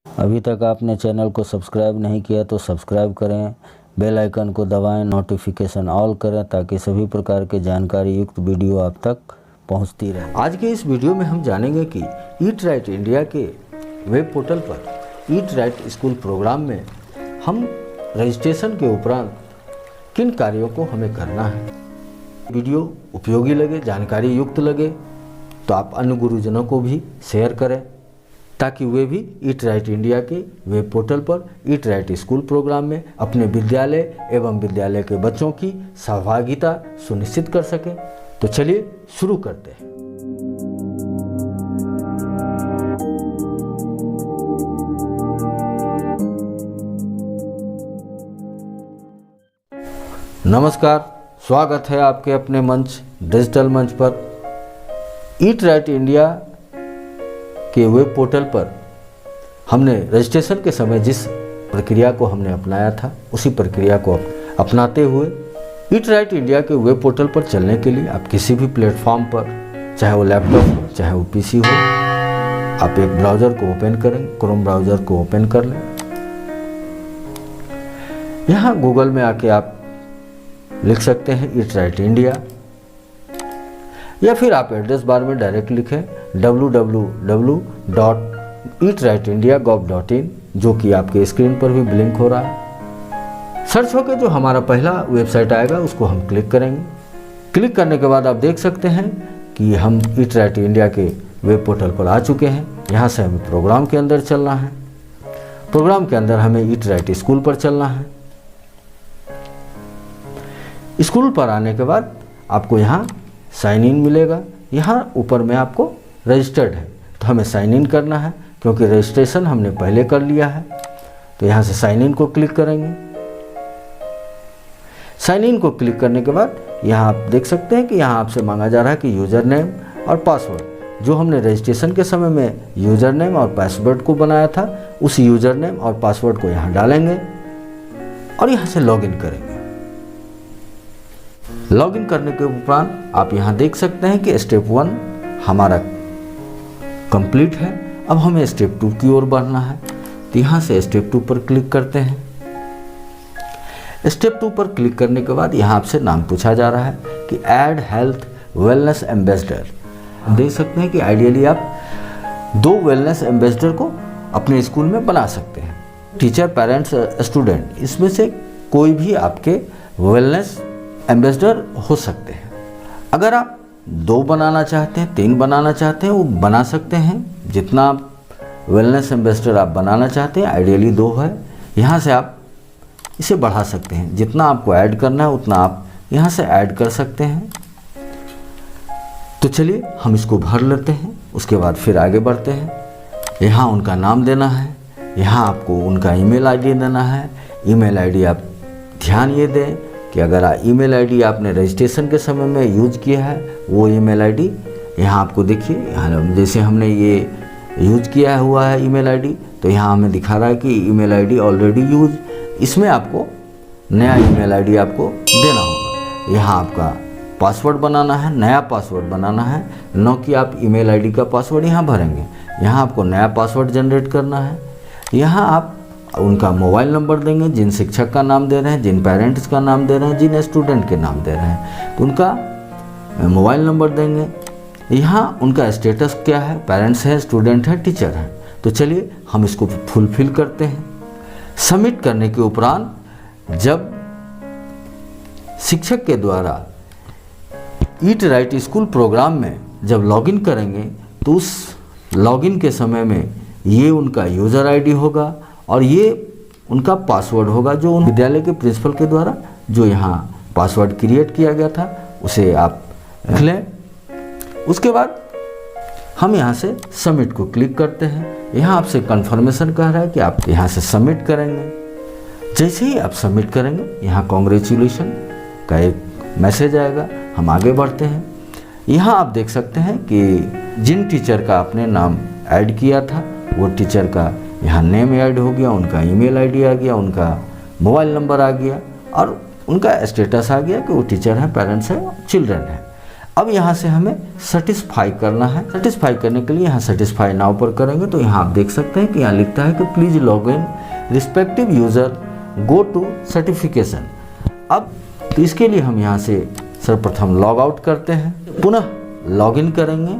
अभी तक आपने चैनल को सब्सक्राइब नहीं किया तो सब्सक्राइब करें, बेल आइकन को दबाएं, नोटिफिकेशन ऑल करें ताकि सभी प्रकार के जानकारी युक्त वीडियो आप तक पहुंचती रहे। आज के इस वीडियो में हम जानेंगे कि ईट राइट इंडिया के वेब पोर्टल पर ईट राइट स्कूल प्रोग्राम में हम रजिस्ट्रेशन के उपरांत किन कार्यों को हमें करना है। वीडियो उपयोगी लगे, जानकारी युक्त लगे तो आप अन्य गुरुजनों को भी शेयर करें ताकि वे भी ईट राइट इंडिया के वेब पोर्टल पर ईट राइट स्कूल प्रोग्राम में अपने विद्यालय एवं विद्यालय के बच्चों की सहभागिता सुनिश्चित कर सकें। तो चलिए शुरू करते हैं। नमस्कार, स्वागत है आपके अपने मंच डिजिटल मंच पर। ईट राइट इंडिया के वेब पोर्टल पर हमने रजिस्ट्रेशन के समय जिस प्रक्रिया को हमने अपनाया था उसी प्रक्रिया को अपनाते हुए ईट राइट इंडिया के वेब पोर्टल पर चलने के लिए आप किसी भी प्लेटफॉर्म पर, चाहे वो लैपटॉप हो चाहे वो पीसी हो, आप एक ब्राउज़र को ओपन करें, क्रोम ब्राउज़र को ओपन कर लें। यहाँ गूगल में आके आप लिख सकते हैं ईट राइट इंडिया, या फिर आप एड्रेस बार में डायरेक्ट लिखें www.eatrightindia.gov.in, जो कि आपके स्क्रीन पर भी ब्लिंक हो रहा है। सर्च होकर जो हमारा पहला वेबसाइट आएगा उसको हम क्लिक करेंगे। क्लिक करने के बाद आप देख सकते हैं कि हम ईट राइट इंडिया के वेब पोर्टल पर आ चुके हैं। यहाँ से हमें प्रोग्राम के अंदर चलना है। प्रोग्राम के अंदर हमें ईट राइट स्कूल पर चलना है। स्कूल पर आने के बाद आपको यहाँ साइन इन मिलेगा। यहाँ ऊपर में आपको रजिस्टर्ड है तो हमें साइन इन करना है, क्योंकि रजिस्ट्रेशन हमने पहले कर लिया है। तो यहाँ से साइन इन को क्लिक करेंगे। साइन इन को क्लिक करने के बाद यहाँ आप देख सकते हैं कि यहाँ आपसे मांगा जा रहा है कि यूज़र नेम और पासवर्ड। जो हमने रजिस्ट्रेशन के समय में यूज़र नेम और पासवर्ड को बनाया था उस यूज़र नेम और पासवर्ड को यहाँ डालेंगे और यहाँ से लॉगिन करेंगे। लॉगिन करने के उपरांत आप यहाँ देख सकते हैं कि स्टेप 1 हमारा कंप्लीट है। अब हमें स्टेप 2 की ओर बढ़ना है तो यहाँ से स्टेप 2 पर क्लिक करते हैं। स्टेप 2 पर क्लिक करने के बाद यहाँ आपसे नाम पूछा जा रहा है कि ऐड हेल्थ वेलनेस एम्बेसडर। देख सकते हैं कि आइडियली आप 2 वेलनेस एम्बेसडर को अपने स्कूल में बना सकते हैं। टीचर, पेरेंट्स, स्टूडेंट, इसमें से कोई भी आपके वेलनेस एम्बेसडर हो सकते हैं। अगर आप 2 बनाना चाहते हैं, 3 बनाना चाहते हैं, वो बना सकते हैं। जितना आप वेलनेस एम्बेसडर आप बनाना चाहते हैं, आइडियली 2 है। यहाँ से आप इसे बढ़ा सकते हैं। जितना आपको ऐड करना है उतना आप यहाँ से ऐड कर सकते हैं। तो चलिए हम इसको भर लेते हैं, उसके बाद फिर आगे बढ़ते हैं। यहाँ उनका नाम देना है, यहाँ आपको उनका ईमेल आईडी देना है। ईमेल आईडी आप ध्यान ये दें कि अगर ईमेल आईडी आपने रजिस्ट्रेशन के समय में यूज किया है वो ईमेल आईडी यहाँ आपको देखिए। यहाँ जैसे हमने ये यूज किया हुआ है ईमेल आईडी, तो यहाँ हमें दिखा रहा है कि ईमेल आईडी ऑलरेडी यूज। इसमें आपको नया ईमेल आईडी आपको देना होगा। यहाँ आपका पासवर्ड बनाना है, नया पासवर्ड बनाना है, न कि आप ईमेल आईडी का पासवर्ड यहाँ भरेंगे। यहाँ आपको नया पासवर्ड जनरेट करना है। यहाँ आप उनका मोबाइल नंबर देंगे, जिन शिक्षक का नाम दे रहे हैं, जिन पेरेंट्स का नाम दे रहे हैं, जिन स्टूडेंट के नाम दे रहे हैं, तो उनका मोबाइल नंबर देंगे। यहाँ उनका स्टेटस क्या है, पेरेंट्स है, स्टूडेंट है, टीचर है। तो चलिए हम इसको फुलफिल करते हैं। सबमिट करने के उपरांत जब शिक्षक के द्वारा ईट राइट स्कूल प्रोग्राम में जब लॉगिन करेंगे तो उस लॉगिन के समय में ये उनका यूज़र आईडी होगा और ये उनका पासवर्ड होगा, जो उन विद्यालय के प्रिंसिपल के द्वारा जो यहाँ पासवर्ड क्रिएट किया गया था उसे आप लिख लें। उसके बाद हम यहाँ से सबमिट को क्लिक करते हैं। यहाँ आपसे कंफर्मेशन कह रहा है कि आप यहाँ से सबमिट करेंगे। जैसे ही आप सबमिट करेंगे यहाँ कॉन्ग्रेचुलेशन का एक मैसेज आएगा। हम आगे बढ़ते हैं। यहाँ आप देख सकते हैं कि जिन टीचर का आपने नाम ऐड किया था वो टीचर का यहाँ नेम ऐड हो गया, उनका ईमेल आईडी आ गया, उनका मोबाइल नंबर आ गया और उनका स्टेटस आ गया कि वो टीचर है, पेरेंट्स है, चिल्ड्रन है। अब यहाँ से हमें सेटिस्फाई करना है। सेटिस्फाई करने के लिए यहाँ सेटिस्फाई नाउ पर करेंगे तो यहाँ आप देख सकते हैं कि यहाँ लिखता है कि please log in respective user go to certification. अब तो इसके लिए हम यहाँ से सर्वप्रथम लॉग आउट करते हैं, पुनः लॉग इन करेंगे।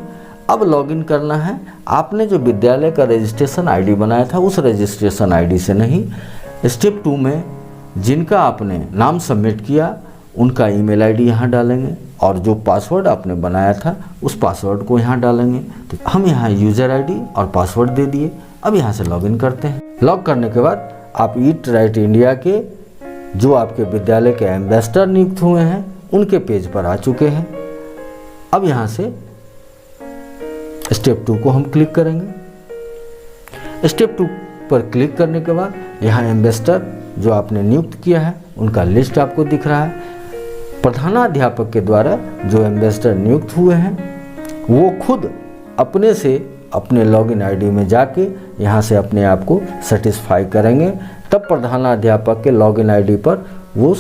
अब लॉग इन करना है, आपने जो विद्यालय का रजिस्ट्रेशन आईडी बनाया था उस रजिस्ट्रेशन आईडी से नहीं, स्टेप 2 में जिनका आपने नाम सबमिट किया उनका ईमेल आईडी यहाँ डालेंगे और जो पासवर्ड आपने बनाया था उस पासवर्ड को यहाँ डालेंगे। तो हम यहाँ यूज़र आईडी और पासवर्ड दे दिए। अब यहाँ से लॉगिन करते हैं। लॉग करने के बाद आप ईट राइट इंडिया के जो आपके विद्यालय के एम्बेसडर नियुक्त हुए हैं उनके पेज पर आ चुके हैं। अब यहाँ से स्टेप 2 को हम क्लिक करेंगे। स्टेप 2 पर क्लिक करने के बाद यहाँ एम्बेसडर जो आपने नियुक्त किया है उनका लिस्ट आपको दिख रहा है। प्रधानाध्यापक के द्वारा जो एम्बेसडर नियुक्त हुए हैं वो खुद अपने से अपने लॉगिन आईडी में जाके यहाँ से अपने आप को सेटिस्फाई करेंगे, तब प्रधानाध्यापक के लॉगिन आईडी पर वो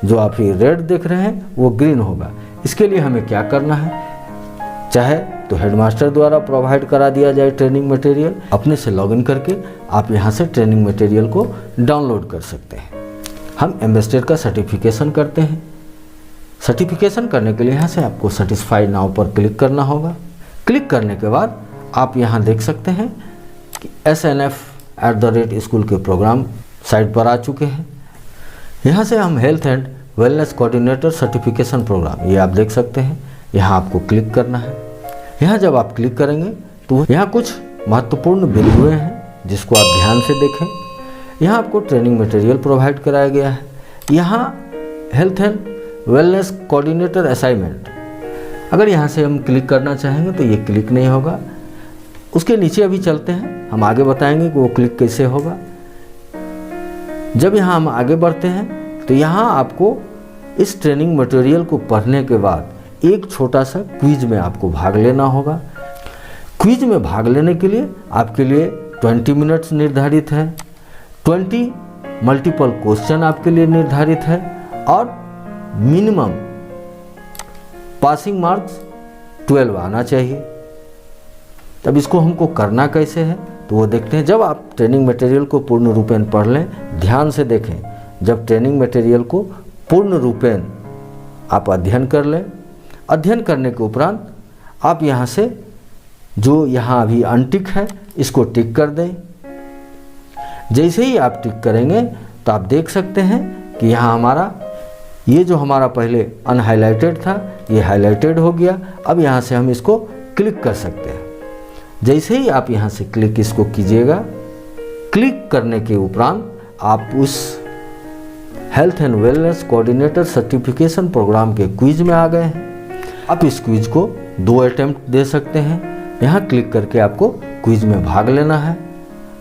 जो आप ही रेड देख रहे हैं वो ग्रीन होगा। इसके लिए हमें क्या करना है, चाहे तो हेडमास्टर द्वारा प्रोवाइड करा दिया जाए ट्रेनिंग मटेरियल, अपने से लॉगिन करके आप यहाँ से ट्रेनिंग मटेरियल को डाउनलोड कर सकते हैं। हम एम्बेसडर का सर्टिफिकेशन करते हैं। सर्टिफिकेशन करने के लिए यहाँ से आपको सेटिस्फाई नाउ पर क्लिक करना होगा। क्लिक करने के बाद आप यहाँ देख सकते हैं कि snf@स्कूल के प्रोग्राम साइट पर आ चुके हैं। यहाँ से हम health and wellness coordinator certification program, ये आप देख सकते हैं, यहाँ आपको क्लिक करना है। यहाँ जब आप क्लिक करेंगे तो यहाँ कुछ महत्वपूर्ण बिंदुएं हैं जिसको आप ध्यान से देखें। यहाँ आपको ट्रेनिंग मटेरियल प्रोवाइड कराया गया है। यहाँ health and wellness coordinator assignment, अगर यहाँ से हम क्लिक करना चाहेंगे तो ये क्लिक नहीं होगा। उसके नीचे अभी चलते हैं, हम आगे बताएंगे कि वो क्लिक कैसे होगा। जब यहाँ हम आगे बढ़ते हैं तो यहाँ आपको इस ट्रेनिंग मटेरियल को पढ़ने के बाद एक छोटा सा क्विज में आपको भाग लेना होगा। क्विज में भाग लेने के लिए आपके लिए 20 मिनट्स निर्धारित है। 20 मल्टीपल क्वेश्चन आपके लिए निर्धारित है और मिनिमम पासिंग मार्क्स 12 आना चाहिए। तब इसको हमको करना कैसे है तो वो देखते हैं। जब आप ट्रेनिंग मटेरियल को पूर्ण रूपेण पढ़ लें, ध्यान से देखें, जब ट्रेनिंग मटेरियल को पूर्ण रूपेण आप अध्ययन कर लें, अध्ययन करने के उपरांत आप यहाँ से जो यहाँ अभी अनटिक है इसको टिक कर दें। जैसे ही आप टिक करेंगे तो आप देख सकते हैं कि यहाँ हमारा ये जो हमारा पहले अनहाइलाइटेड था ये हाइलाइटेड हो गया। अब यहाँ से हम इसको क्लिक कर सकते हैं। जैसे ही आप यहाँ से क्लिक इसको कीजिएगा, क्लिक करने के उपरांत आप उस health and wellness coordinator certification program के क्विज में आ गए हैं। आप इस क्विज को 2 अटेम्प्ट दे सकते हैं। यहाँ क्लिक करके आपको क्विज में भाग लेना है।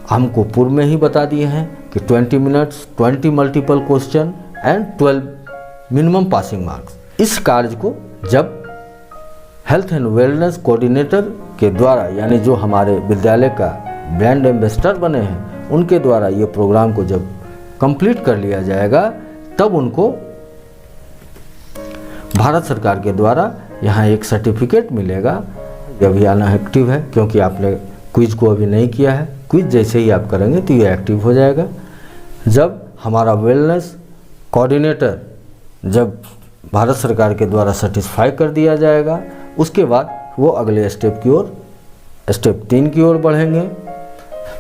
हमको पूर्व में ही बता दिए हैं कि 20 minutes, 20 multiple question and 12 minimum passing marks. इस कार्य को जब हेल्थ एंड वेलनेस कोऑर्डिनेटर के द्वारा, यानी जो हमारे विद्यालय का ब्रांड एम्बेसडर बने हैं उनके द्वारा ये प्रोग्राम को जब कंप्लीट कर लिया जाएगा, तब उनको भारत सरकार के द्वारा यहाँ एक सर्टिफिकेट मिलेगा। ये अभी आना एक्टिव है क्योंकि आपने क्विज को अभी नहीं किया है। क्विज जैसे ही आप करेंगे तो ये एक्टिव हो जाएगा। जब हमारा वेलनेस कोऑर्डिनेटर जब भारत सरकार के द्वारा सर्टिफाई कर दिया जाएगा, उसके बाद वो अगले स्टेप की ओर, स्टेप 3 की ओर बढ़ेंगे।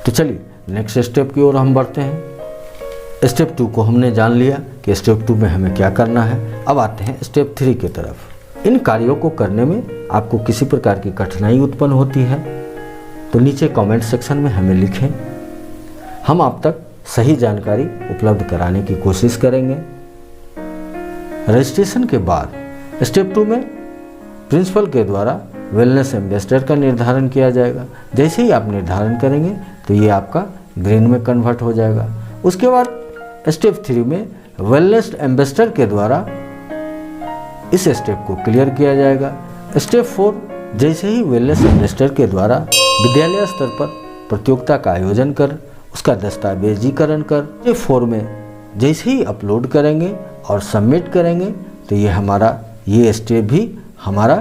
तो चलिए नेक्स्ट स्टेप की ओर हम बढ़ते हैं। स्टेप 2 को हमने जान लिया कि स्टेप 2 में हमें क्या करना है। अब आते हैं स्टेप 3 की तरफ। इन कार्यों को करने में आपको किसी प्रकार की कठिनाई उत्पन्न होती है तो नीचे कमेंट सेक्शन में हमें लिखें। हम आप तक सही जानकारी उपलब्ध कराने की कोशिश करेंगे। रजिस्ट्रेशन के बाद स्टेप 2 में प्रिंसिपल के द्वारा वेलनेस एम्बेसडर का निर्धारण किया जाएगा। जैसे ही आप निर्धारण करेंगे तो ये आपका ग्रीन में कन्वर्ट हो जाएगा। उसके बाद स्टेप 3 में वेलनेस एम्बेसडर के द्वारा इस स्टेप को क्लियर किया जाएगा। स्टेप 4, जैसे ही वेलनेस एम्बेसडर के द्वारा विद्यालय स्तर पर प्रतियोगिता का आयोजन कर उसका दस्तावेजीकरण कर स्टेप 4 में जैसे ही अपलोड करेंगे और सबमिट करेंगे तो ये हमारा ये स्टेप भी हमारा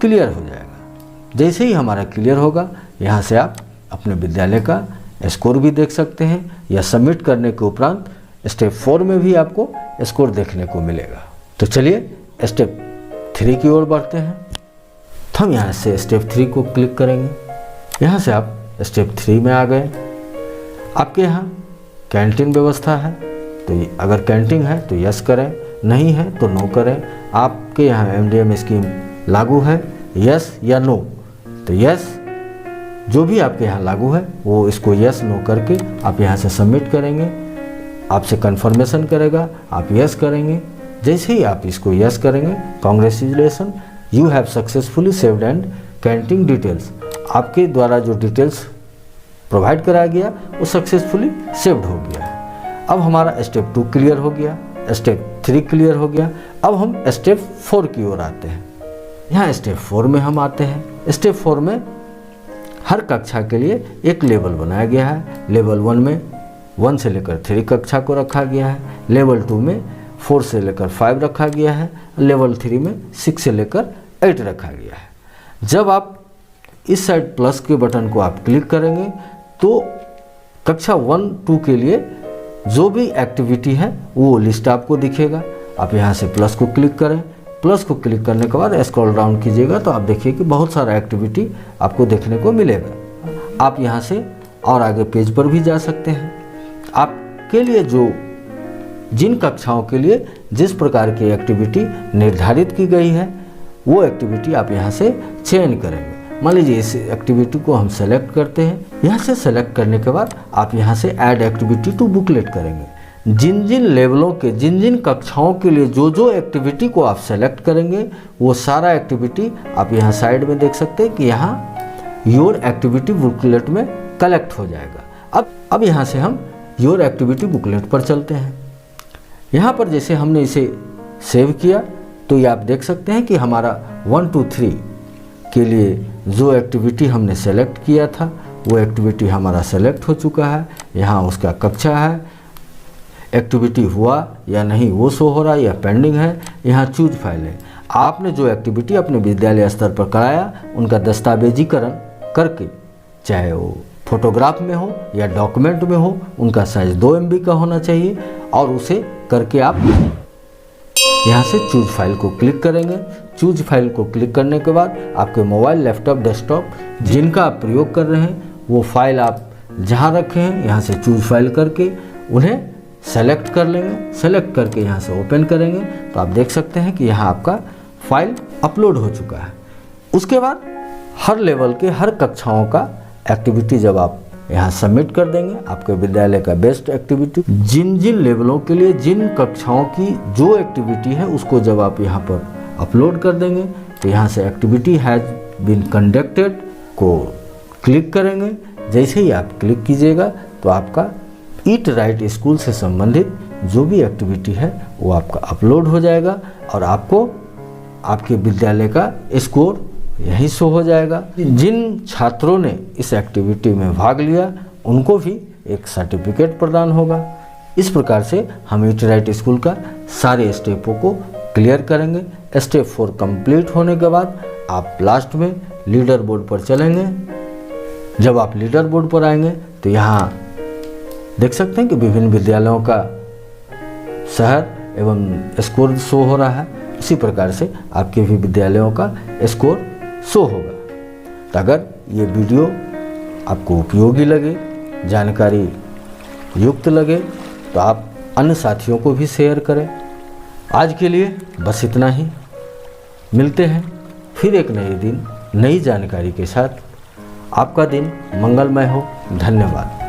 क्लियर हो जाएगा। जैसे ही हमारा क्लियर होगा, यहाँ से आप अपने विद्यालय का स्कोर भी देख सकते हैं, या सबमिट करने के उपरांत स्टेप 4 में भी आपको स्कोर देखने को मिलेगा। तो चलिए स्टेप 3 की ओर बढ़ते हैं। तो हम यहाँ से स्टेप 3 को क्लिक करेंगे। यहाँ से आप स्टेप 3 में आ गए। आपके यहाँ कैंटीन व्यवस्था है, तो अगर कैंटीन है तो यस करें, नहीं है तो नो करें। आपके यहाँ MDM स्कीम लागू है, यस या नो, तो यस जो भी आपके यहाँ लागू है वो इसको यस नो करके आप यहाँ से सबमिट करेंगे। आपसे कंफर्मेशन करेगा, आप यस करेंगे। जैसे ही आप इसको यस करेंगे, congratulation, you have successfully saved and canteen details, आपके द्वारा जो डिटेल्स प्रोवाइड कराया गया वो सक्सेसफुली सेव्ड हो गया है। अब हमारा स्टेप 2 क्लियर हो गया, स्टेप 3 क्लियर हो गया। अब हम स्टेप 4 की ओर आते हैं। यहाँ स्टेप 4 में हम आते हैं। स्टेप 4 में हर कक्षा के लिए एक लेवल बनाया गया है। लेवल 1 में 1 से लेकर 3 कक्षा को रखा गया है। लेवल 2 में 4 से लेकर 5 रखा गया है। लेवल 3 में 6 से लेकर 8 रखा गया है। जब आप इस साइड प्लस के बटन को आप क्लिक करेंगे तो कक्षा 1-2 के लिए जो भी एक्टिविटी है वो लिस्ट आपको दिखेगा। आप यहाँ से प्लस को क्लिक करें। प्लस को क्लिक करने के बाद स्क्रॉल डाउन कीजिएगा तो आप देखिए कि बहुत सारा एक्टिविटी आपको देखने को मिलेगा। आप यहाँ से और आगे पेज पर भी जा सकते हैं। आपके लिए जिन कक्षाओं के लिए जिस प्रकार की एक्टिविटी निर्धारित की गई है वो एक्टिविटी आप यहाँ से चयन करेंगे। मान लीजिए इस एक्टिविटी को हम सेलेक्ट करते हैं। यहाँ से सेलेक्ट करने के बाद आप यहाँ से ऐड एक्टिविटी टू बुकलेट करेंगे। जिन जिन लेवलों के जिन जिन कक्षाओं के लिए जो एक्टिविटी को आप सेलेक्ट करेंगे वो सारा एक्टिविटी आप यहाँ साइड में देख सकते हैं कि यहाँ योर एक्टिविटी बुकलेट में कलेक्ट हो जाएगा। अब यहाँ से हम योर एक्टिविटी बुकलेट पर चलते हैं। यहाँ पर जैसे हमने इसे सेव किया तो ये आप देख सकते हैं कि हमारा 1, 2, 3 के लिए जो एक्टिविटी हमने सेलेक्ट किया था वो एक्टिविटी हमारा सेलेक्ट हो चुका है। यहाँ उसका कक्षा है, एक्टिविटी हुआ या नहीं वो शो हो रहा है या पेंडिंग है। यहाँ चूज फाइल है। आपने जो एक्टिविटी अपने विद्यालय स्तर पर कराया उनका दस्तावेजीकरण करके, चाहे वो फोटोग्राफ में हो या डॉक्यूमेंट में हो, उनका साइज 2 MB का होना चाहिए और उसे करके आप यहाँ से चूज फाइल को क्लिक करेंगे। चूज फाइल को क्लिक करने के बाद आपके मोबाइल, लैपटॉप, डेस्कटॉप जिनका आप प्रयोग कर रहे हैं वो फाइल आप जहाँ रखे हैं यहाँ से चूज फाइल करके उन्हें सेलेक्ट कर लेंगे। सेलेक्ट करके यहाँ से ओपन करेंगे तो आप देख सकते हैं कि यहाँ आपका फाइल अपलोड हो चुका है। उसके बाद हर लेवल के हर कक्षाओं का एक्टिविटी जब आप यहाँ सबमिट कर देंगे, आपके विद्यालय का बेस्ट एक्टिविटी जिन जिन लेवलों के लिए जिन कक्षाओं की जो एक्टिविटी है उसको जब आप यहाँ पर अपलोड कर देंगे तो यहाँ से एक्टिविटी हैज़ बीन कंडक्टेड को क्लिक करेंगे। जैसे ही आप क्लिक कीजिएगा तो आपका ईट राइट स्कूल से संबंधित जो भी एक्टिविटी है वो आपका अपलोड हो जाएगा और आपको आपके विद्यालय का स्कोर यही शो हो जाएगा। जिन छात्रों ने इस एक्टिविटी में भाग लिया उनको भी एक सर्टिफिकेट प्रदान होगा। इस प्रकार से हम ईट राइट स्कूल का सारे स्टेपों को क्लियर करेंगे। स्टेप 4 कंप्लीट होने के बाद आप लास्ट में लीडर बोर्ड पर चलेंगे। जब आप लीडर बोर्ड पर आएंगे तो यहाँ देख सकते हैं कि विभिन्न विद्यालयों का शहर एवं स्कोर शो हो रहा है। इसी प्रकार से आपके भी विद्यालयों का स्कोर शो होगा। तो अगर ये वीडियो आपको उपयोगी लगे, जानकारी युक्त लगे तो आप अन्य साथियों को भी शेयर करें। आज के लिए बस इतना ही। मिलते हैं फिर एक नए दिन नई जानकारी के साथ। आपका दिन मंगलमय हो। धन्यवाद।